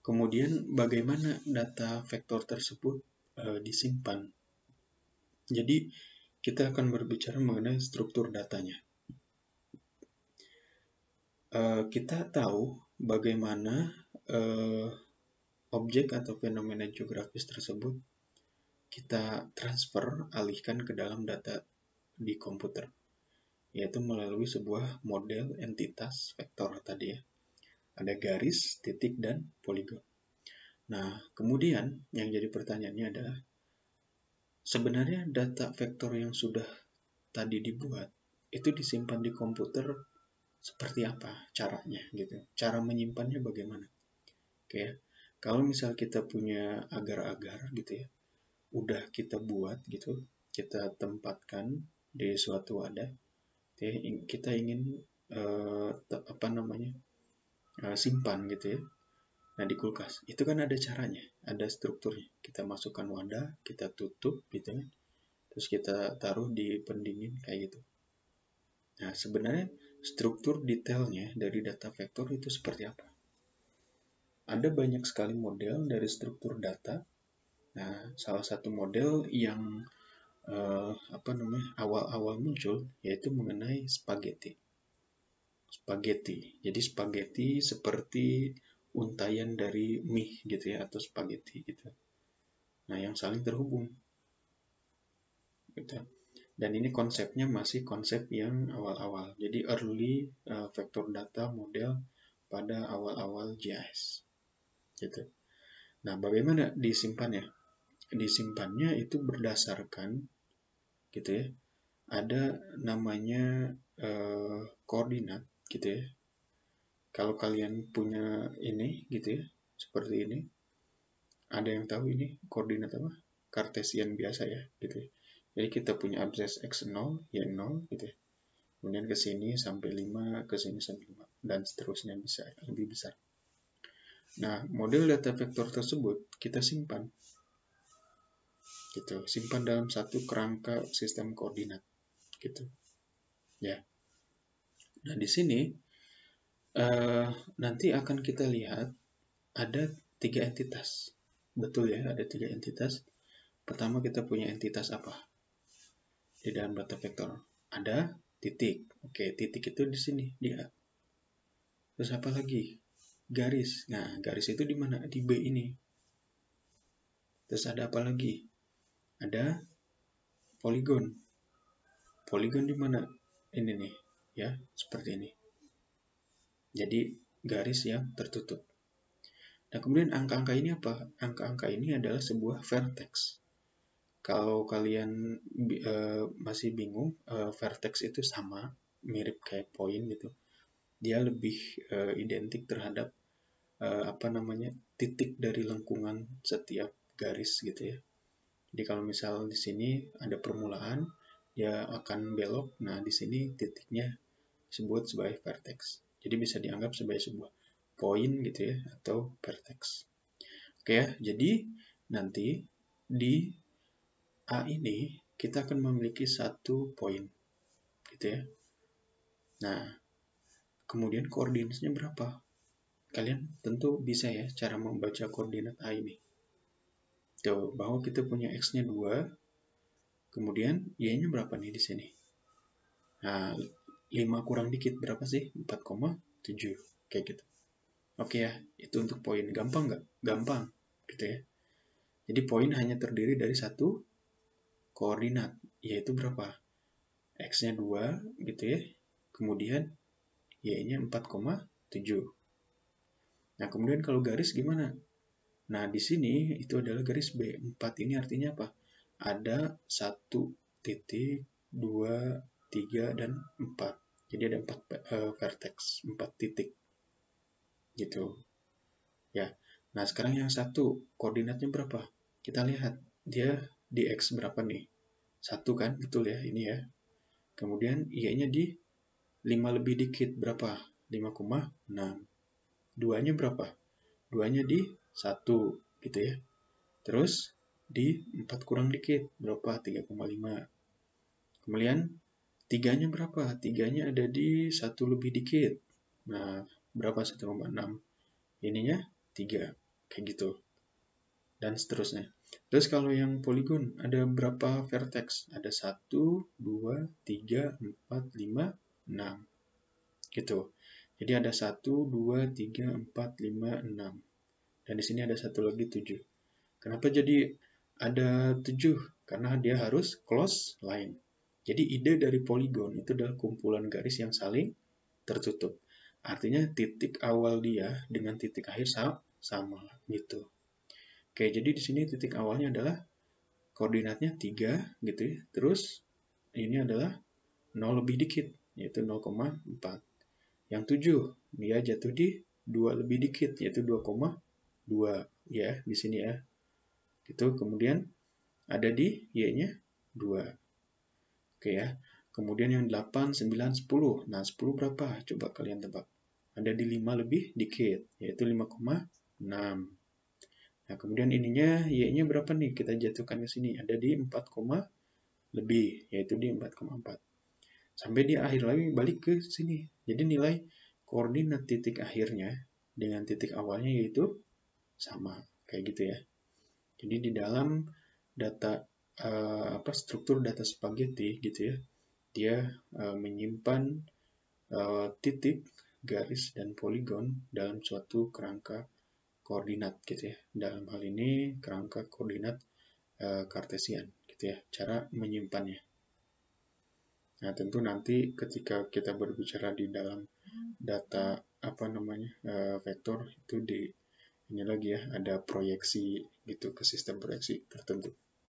Kemudian bagaimana data vektor tersebut disimpan. Jadi kita akan berbicara mengenai struktur datanya. Kita tahu bagaimana objek atau fenomena geografis tersebut kita transfer, alihkan ke dalam data di komputer, yaitu melalui sebuah model entitas vektor tadi ya. Ada garis, titik, dan poligon. Nah, kemudian yang jadi pertanyaannya adalah, sebenarnya data vektor yang sudah tadi dibuat, itu disimpan di komputer seperti apa caranya gitu. Cara menyimpannya bagaimana? Oke, kalau misal kita punya agar-agar gitu ya, udah kita buat gitu, kita tempatkan di suatu wadah, kita ingin simpan gitu ya. Nah, di kulkas itu kan ada caranya, ada strukturnya. Kita masukkan wadah, kita tutup gitu kan, terus kita taruh di pendingin kayak gitu. Nah, sebenarnya struktur detailnya dari data vektor itu seperti apa? Ada banyak sekali model dari struktur data. Nah, salah satu model yang awal-awal muncul yaitu mengenai spaghetti. Jadi spaghetti seperti untayan dari mie gitu ya, atau spaghetti gitu. Nah, yang saling terhubung gitu. Dan ini konsepnya masih konsep yang awal-awal. Jadi early vector data model pada awal-awal GIS gitu. Nah, bagaimana disimpannya? Disimpannya itu berdasarkan gitu ya. Ada namanya koordinat gitu ya. Kalau kalian punya ini gitu ya, seperti ini, ada yang tahu ini koordinat apa? Kartesian biasa ya gitu ya. Jadi kita punya absces x0, y0 gitu ya. Kemudian ke sini sampai 5, ke sini sampai 5, dan seterusnya bisa lebih besar. Nah, model data vektor tersebut kita simpan. Gitu, simpan dalam satu kerangka sistem koordinat gitu. Ya. Nah, di sini nanti akan kita lihat ada 3 entitas. Betul ya, ada 3 entitas. Pertama kita punya entitas apa? Di dalam data vektor ada titik. Oke, titik itu di sini dia. Terus apa lagi? Garis. Nah, garis itu di mana? Di B ini. Terus ada apa lagi? Ada poligon. Poligon di mana? Ini nih, ya, seperti ini. Jadi garis yang tertutup. Nah, kemudian angka-angka ini apa? Angka-angka ini adalah sebuah vertex. Kalau kalian masih bingung, vertex itu sama, mirip kayak poin gitu. Dia lebih identik terhadap titik dari lengkungan setiap garis gitu ya. Jadi kalau misal di sini ada permulaan, dia akan belok. Nah, di sini titiknya disebut sebagai vertex. Jadi bisa dianggap sebagai sebuah poin gitu ya, atau vertex. Oke ya, jadi nanti di A ini kita akan memiliki satu poin gitu ya. Nah, kemudian koordinatnya berapa? Kalian tentu bisa ya cara membaca koordinat A ini. Tuh, bahwa kita punya X-nya 2, kemudian Y-nya berapa nih di sini? Nah, 5 kurang dikit berapa sih? 4,7. Kayak gitu. Oke ya, itu untuk poin. Gampang nggak? Gampang, gitu ya. Jadi poin hanya terdiri dari satu koordinat, yaitu berapa? X-nya 2, gitu ya. Kemudian Y-nya 4,7. Nah, kemudian kalau garis gimana? Nah, di sini itu adalah garis B. 4 ini artinya apa? Ada 1 titik, 2, 3, dan 4. Jadi ada 4 vertex, 4 titik. Gitu. Ya. Nah, sekarang yang satu, koordinatnya berapa? Kita lihat, dia di X berapa nih? 1 kan? Betul ya, ini ya. Kemudian Y-nya di 5 lebih dikit, berapa? 5,6. 2-nya berapa? 2-nya di 1, gitu ya. Terus di 4 kurang dikit, berapa? 3,5. Kemudian 3-nya berapa? 3-nya ada di 1 lebih dikit. Nah, berapa 1,6? Ininya 3. kayak gitu. Dan seterusnya. Terus kalau yang poligon, ada berapa vertex? Ada 1, 2, 3, 4, 5, 6. Gitu. Jadi ada 1, 2, 3, 4, 5, 6. Dan di sini ada satu lagi 7. Kenapa jadi ada 7? Karena dia harus close line. Jadi ide dari poligon itu adalah kumpulan garis yang saling tertutup. Artinya titik awal dia dengan titik akhir sama gitu. Oke, jadi di sini titik awalnya adalah koordinatnya 3 gitu ya. Terus ini adalah 0 lebih dikit, yaitu 0,4. Yang 7, dia jatuh di 2 lebih dikit, yaitu 2,2 ya, di sini ya. Gitu, kemudian ada di Y-nya 2. Oke ya. Kemudian yang 8, 9, 10. Nah, 10 berapa? Coba kalian tebak. Ada di 5 lebih dikit, yaitu 5,6. Nah, kemudian ininya Y-nya berapa nih? Kita jatuhkan ke sini. Ada di 4, lebih, yaitu di 4,4. Sampai di akhir lagi balik ke sini. Jadi nilai koordinat titik akhirnya dengan titik awalnya yaitu sama. Kayak gitu ya. Jadi di dalam data struktur data spaghetti gitu ya, dia menyimpan titik, garis, dan poligon dalam suatu kerangka koordinat gitu ya. Dalam hal ini kerangka koordinat Kartesian gitu ya, cara menyimpannya. Nah, tentu nanti ketika kita berbicara di dalam data vektor itu ini lagi ya, ada proyeksi gitu ke sistem proyeksi tertentu.